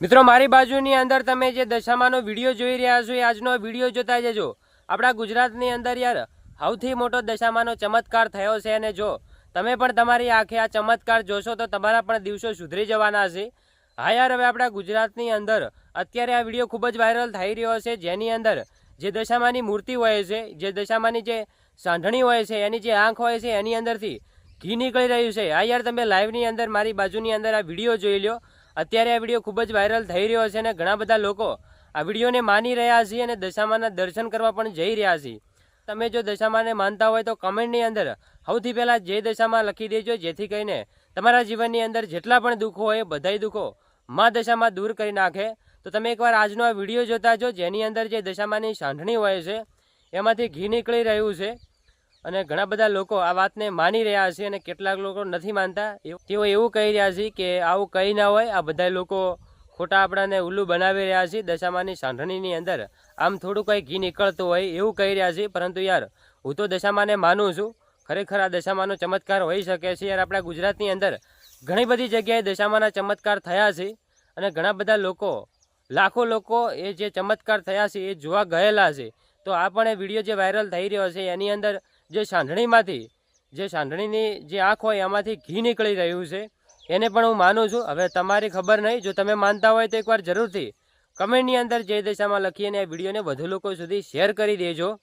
મિત્રો મારી બાજુની અંદર તમે જે દશામાનો વિડીયો જોઈ રહ્યા છો એ આજનો વિડીયો જોતા જજો। આપણા ગુજરાતની અંદર યાર સૌથી મોટો દશામાનો ચમત્કાર થયો છે અને જો તમે પણ તમારી આંખે આ ચમત્કાર જોશો તો તમારા પણ દિવસો સુધરી જવાના છે। હા યાર, હવે આપણા ગુજરાતની અંદર અત્યારે આ વિડીયો ખૂબ જ વાયરલ થઈ રહ્યો છે, જેની અંદર જે દશામાની મૂર્તિ હોય છે, જે દશામાની જે સાંઢણી હોય છે, એની જે આંખ હોય છે એની અંદરથી ઘી નીકળી રહ્યું છે। હા યાર, તમે લાઈવની અંદર મારી બાજુની અંદર આ વિડીયો જોઈ લો। અત્યારે આ વિડીયો ખૂબ જ વાયરલ થઈ રહ્યો છે અને ઘણા બધા લોકો આ વિડીયોને માની રહ્યા છે અને દશામાના દર્શન કરવા પણ જઈ રહ્યા છે। તમે જો દશામાને માનતા હોય તો કમેન્ટની અંદર સૌથી પહેલાં જય દશામાં લખી દેજો, જેથી કરીને તમારા જીવનની અંદર જેટલા પણ દુઃખો હોય બધાય દુઃખો મા દશામાં દૂર કરી નાખે। તો તમે એકવાર આજનો આ વિડીયો જોતા જો, જેની અંદર જે દશામાની સાંઢણી હોય છે એમાંથી ઘી નીકળી રહ્યું છે અને ઘણા બધા લોકો આ વાતને માની રહ્યા છે અને કેટલાક લોકો નથી માનતા। તેઓ એવું કહી રહ્યા છે કે આવું કંઈ ના હોય, આ બધા લોકો ખોટા આપણાને ઉલ્લુ બનાવી રહ્યા છે। દશામાની સાંઢણીની અંદર આમ થોડું કંઈ ઘી નીકળતું હોય એવું કહી રહ્યા છે, પરંતુ યાર હું તો દશામાને માનું છું। ખરેખર આ દશામાનો ચમત્કાર હોઈ શકે છે યાર। આપણા ગુજરાતની અંદર ઘણી બધી જગ્યાએ દશામાના ચમત્કાર થયા છે અને ઘણા બધા લોકો, લાખો લોકો એ જે ચમત્કાર થયા છે એ જોવા ગયેલા છે। તો આ પણ એ વિડીયો જે વાયરલ થઈ રહ્યો છે એની અંદર જે સાંઢણીમાંથી, જે સાંઢણીની જે આંખ હોય એમાંથી ઘી નીકળી રહ્યું છે, એને પણ હું માનું છું। હવે તમારી ખબર નહીં, જો તમે માનતા હોય તો એકવાર જરૂરથી કમેન્ટની અંદર જય દશામાં લખી અને આ વિડીયોને વધુ લોકો સુધી શેર કરી દેજો।